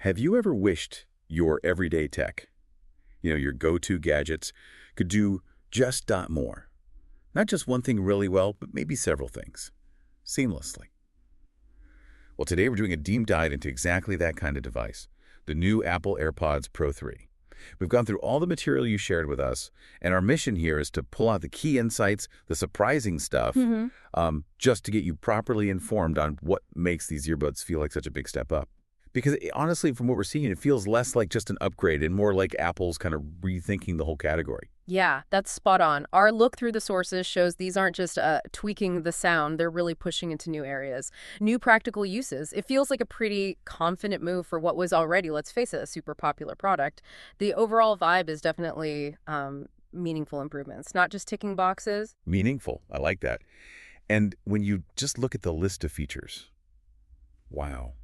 Have you ever wished your everyday tech, your go-to gadgets, could do just dot more? Not just one thing really well, but maybe several things, seamlessly. Well, today we're doing a deep dive into exactly that kind of device, the new Apple AirPods Pro 3. We've gone through all the material you shared with us, and our mission here is to pull out the key insights, the surprising stuff, just to get you properly informed on what makes these earbuds feel like such a big step up. Because honestly, from what we're seeing, it feels less like just an upgrade and more like Apple's kind of rethinking the whole category. Yeah, that's spot on. Our look through the sources shows these aren't just tweaking the sound, they're really pushing into new areas, new practical uses. It feels like a pretty confident move for what was already, let's face it, a super popular product. The overall vibe is definitely meaningful improvements, not just ticking boxes. Meaningful. I like that. And when you just look at the list of features, wow.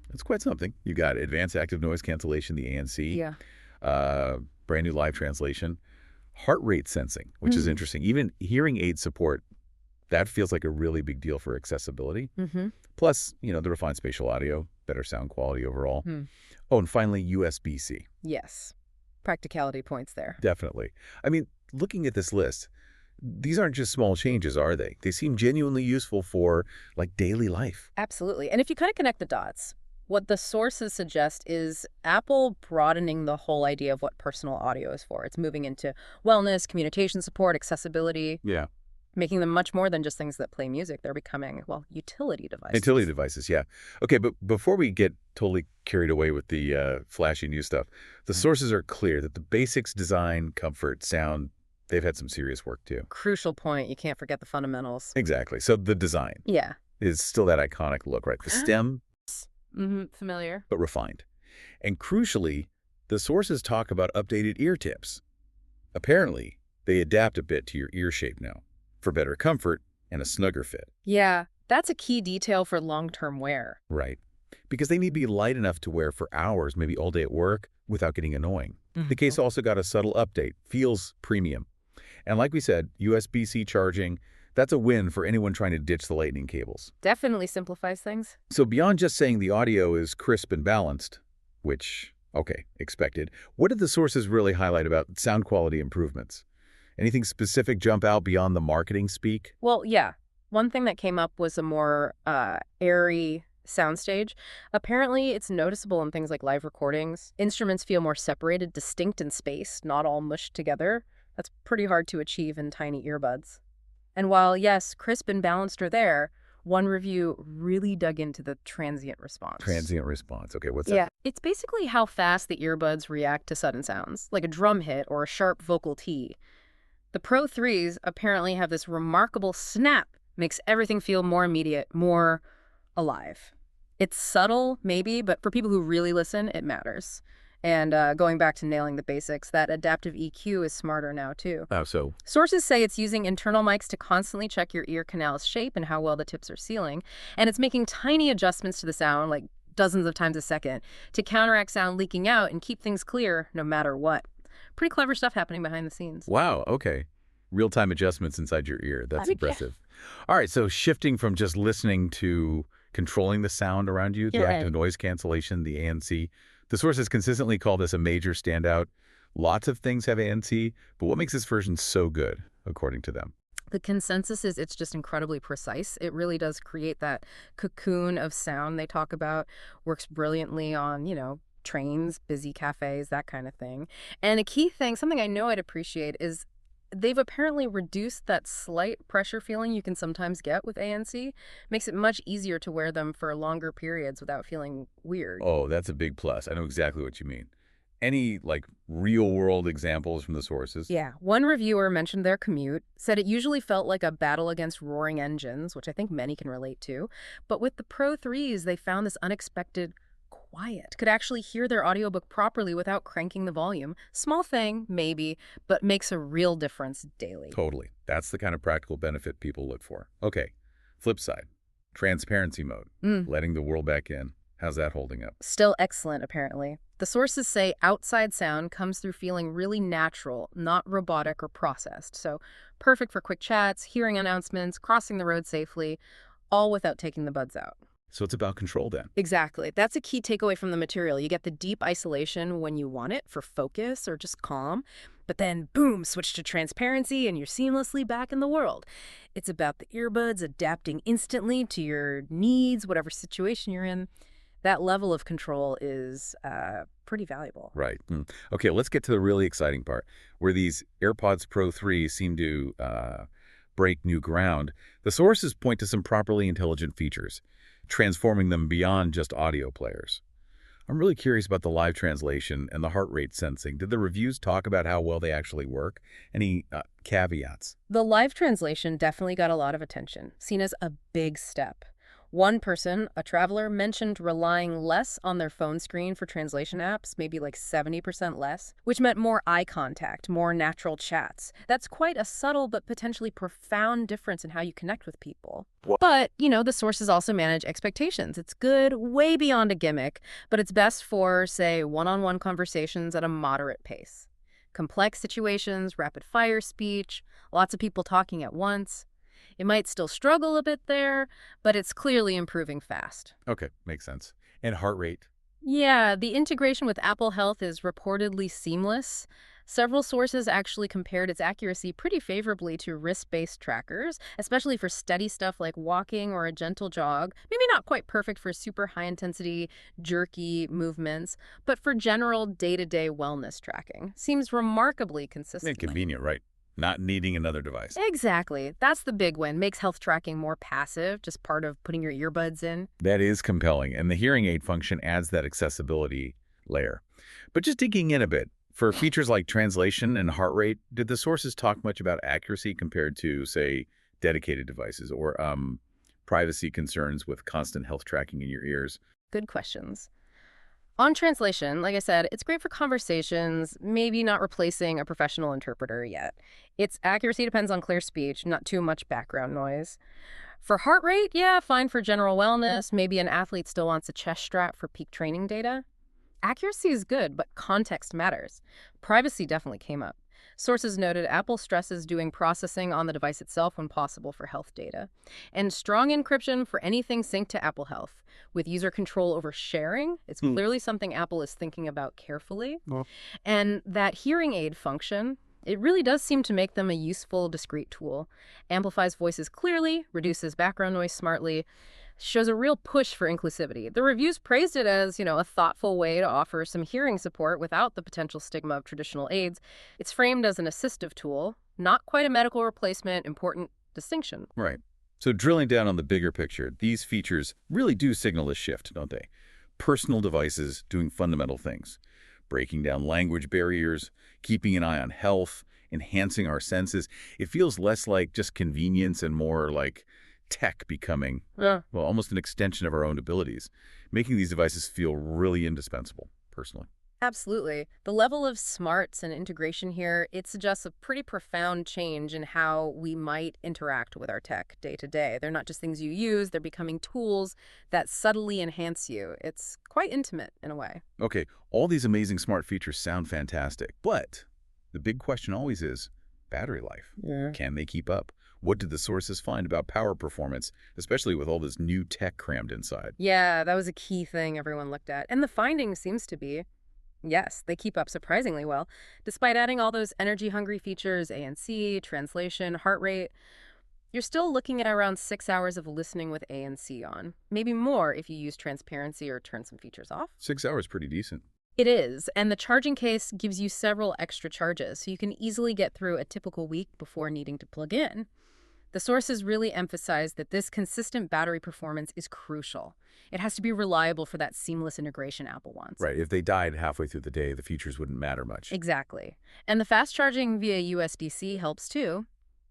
That's quite something. You got advanced active noise cancellation, the ANC. Yeah. Brand new live translation. Heart rate sensing, which is interesting. Even hearing aid support, that feels like a really big deal for accessibility. Plus, the refined spatial audio, better sound quality overall. Oh, and finally, USB-C. Yes. Practicality points there. Definitely. I mean, looking at this list, these aren't just small changes, are they? They seem genuinely useful for, daily life. Absolutely. And if you kind of connect the dots, what the sources suggest is Apple broadening the whole idea of what personal audio is for. It's moving into wellness, communication support, accessibility. Yeah. Making them much more than just things that play music. They're becoming, utility devices. Utility devices, yeah. Okay, but before we get totally carried away with the flashy new stuff, the sources are clear that the basics, design, comfort, sound, they've had some serious work too. Crucial point. You can't forget the fundamentals. Exactly. So the design is still that iconic look, right? The stem, familiar. but refined. And crucially, the sources talk about updated ear tips. Apparently, they adapt a bit to your ear shape now for better comfort and a snugger fit. Yeah, that's a key detail for long-term wear. Right. Because they need to be light enough to wear for hours, maybe all day at work, without getting annoying. The case also got a subtle update, feels premium. And like we said, USB-C charging, that's a win for anyone trying to ditch the lightning cables. Definitely simplifies things. So beyond just saying the audio is crisp and balanced, which, okay, expected, what did the sources really highlight about sound quality improvements? Anything specific jump out beyond the marketing speak? Well, yeah. One thing that came up was a more airy soundstage. Apparently, it's noticeable in things like live recordings. Instruments feel more separated, distinct in space, not all mushed together. That's pretty hard to achieve in tiny earbuds. And while, yes, crisp and balanced are there, one review really dug into the transient response. Transient response. Okay, what's that? Yeah, it's basically how fast the earbuds react to sudden sounds, like a drum hit or a sharp vocal tee. The Pro 3s apparently have this remarkable snap, makes everything feel more immediate, more alive. It's subtle, maybe, but for people who really listen, it matters. And going back to nailing the basics, that adaptive EQ is smarter now, too. Oh, so? Sources say it's using internal mics to constantly check your ear canal's shape and how well the tips are sealing. And it's making tiny adjustments to the sound, like dozens of times a second, to counteract sound leaking out and keep things clear no matter what. Pretty clever stuff happening behind the scenes. Wow, okay. Real-time adjustments inside your ear. That's impressive. All right, so shifting from just listening to controlling the sound around you, the active noise cancellation, the ANC. The sources consistently call this a major standout. Lots of things have ANC, but what makes this version so good, according to them? The consensus is it's just incredibly precise. It really does create that cocoon of sound they talk about. Works brilliantly on, trains, busy cafes, that kind of thing. And a key thing, something I know I'd appreciate, is they've apparently reduced that slight pressure feeling you can sometimes get with ANC. Makes it much easier to wear them for longer periods without feeling weird. Oh, that's a big plus. I know exactly what you mean. Any, real-world examples from the sources? Yeah. One reviewer mentioned their commute, said it usually felt like a battle against roaring engines, which I think many can relate to. But with the Pro 3s, they found this unexpected quiet, could actually hear their audiobook properly without cranking the volume. Small thing, maybe, but makes a real difference daily. Totally. That's the kind of practical benefit people look for. Okay, flip side, transparency mode, letting the world back in. How's that holding up? Still excellent, apparently. The sources say outside sound comes through feeling really natural, not robotic or processed. So perfect for quick chats, hearing announcements, crossing the road safely, all without taking the buds out. So it's about control then. Exactly. That's a key takeaway from the material. You get the deep isolation when you want it for focus or just calm, but then boom, switch to transparency and you're seamlessly back in the world. It's about the earbuds adapting instantly to your needs, whatever situation you're in. That level of control is pretty valuable. Right. Okay, let's get to the really exciting part, where these AirPods Pro 3 seem to break new ground. The sources point to some properly intelligent features, transforming them beyond just audio players. I'm really curious about the live translation and the heart rate sensing. Did the reviews talk about how well they actually work? Any caveats? The live translation definitely got a lot of attention, seen as a big step. One person, a traveler, mentioned relying less on their phone screen for translation apps, maybe like 70% less, which meant more eye contact, more natural chats. That's quite a subtle but potentially profound difference in how you connect with people. But, the sources also manage expectations. It's good, way beyond a gimmick, but it's best for, say, one-on-one conversations at a moderate pace. Complex situations, rapid-fire speech, lots of people talking at once. It might still struggle a bit there, but it's clearly improving fast. Okay, makes sense. And heart rate? Yeah, the integration with Apple Health is reportedly seamless. Several sources actually compared its accuracy pretty favorably to wrist-based trackers, especially for steady stuff like walking or a gentle jog. Maybe not quite perfect for super high-intensity, jerky movements, but for general day-to-day wellness tracking. Seems remarkably consistent. Inconvenient, right? Not needing another device. Exactly. That's the big win. Makes health tracking more passive, just part of putting your earbuds in. That is compelling, and the hearing aid function adds that accessibility layer. But just digging in a bit, for features like translation and heart rate, did the sources talk much about accuracy compared to, say, dedicated devices or privacy concerns with constant health tracking in your ears? Good questions. On translation, like I said, it's great for conversations, maybe not replacing a professional interpreter yet. Its accuracy depends on clear speech, not too much background noise. For heart rate, yeah, fine for general wellness. Maybe an athlete still wants a chest strap for peak training data. Accuracy is good, but context matters. Privacy definitely came up. Sources noted Apple stresses doing processing on the device itself when possible for health data, and strong encryption for anything synced to Apple Health. With user control over sharing, it's clearly something Apple is thinking about carefully. And that hearing aid function, it really does seem to make them a useful, discrete tool. Amplifies voices clearly, reduces background noise smartly, shows a real push for inclusivity. The reviews praised it as, a thoughtful way to offer some hearing support without the potential stigma of traditional aids. It's framed as an assistive tool, not quite a medical replacement, important distinction. Right. So drilling down on the bigger picture, these features really do signal a shift, don't they? Personal devices doing fundamental things, breaking down language barriers, keeping an eye on health, enhancing our senses. It feels less like just convenience and more like tech becoming, almost an extension of our own abilities, making these devices feel really indispensable, personally. Absolutely. The level of smarts and integration here, it suggests a pretty profound change in how we might interact with our tech day to day. They're not just things you use, they're becoming tools that subtly enhance you. It's quite intimate in a way. Okay, all these amazing smart features sound fantastic, but the big question always is battery life. Yeah. Can they keep up? What did the sources find about power performance, especially with all this new tech crammed inside? Yeah, that was a key thing everyone looked at. And the finding seems to be, yes, they keep up surprisingly well. Despite adding all those energy-hungry features, ANC, translation, heart rate, you're still looking at around 6 hours of listening with ANC on. Maybe more if you use transparency or turn some features off. 6 hours, pretty decent. It is, and the charging case gives you several extra charges, so you can easily get through a typical week before needing to plug in. The sources really emphasize that this consistent battery performance is crucial. It has to be reliable for that seamless integration Apple wants. Right, if they died halfway through the day, the features wouldn't matter much. Exactly. And the fast charging via USB-C helps too.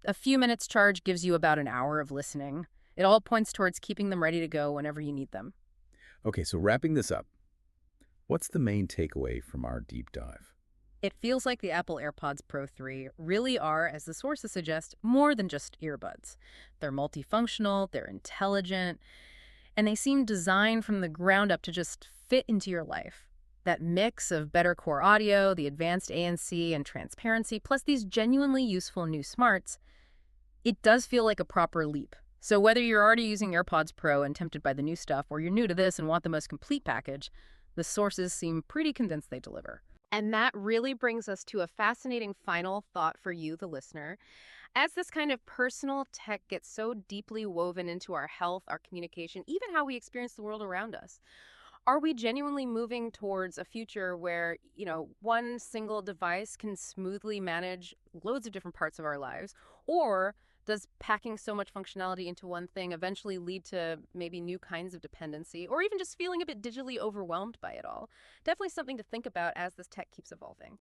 A few minutes charge gives you about an hour of listening. It all points towards keeping them ready to go whenever you need them. Okay, so wrapping this up, what's the main takeaway from our deep dive? It feels like the Apple AirPods Pro 3 really are, as the sources suggest, more than just earbuds. They're multifunctional, they're intelligent, and they seem designed from the ground up to just fit into your life. That mix of better core audio, the advanced ANC and transparency, plus these genuinely useful new smarts, it does feel like a proper leap. So whether you're already using AirPods Pro and tempted by the new stuff, or you're new to this and want the most complete package, the sources seem pretty convinced they deliver. And that really brings us to a fascinating final thought for you, the listener. As this kind of personal tech gets so deeply woven into our health, our communication, even how we experience the world around us, are we genuinely moving towards a future where, one single device can smoothly manage loads of different parts of our lives? Or does packing so much functionality into one thing eventually lead to maybe new kinds of dependency, or even just feeling a bit digitally overwhelmed by it all? Definitely something to think about as this tech keeps evolving.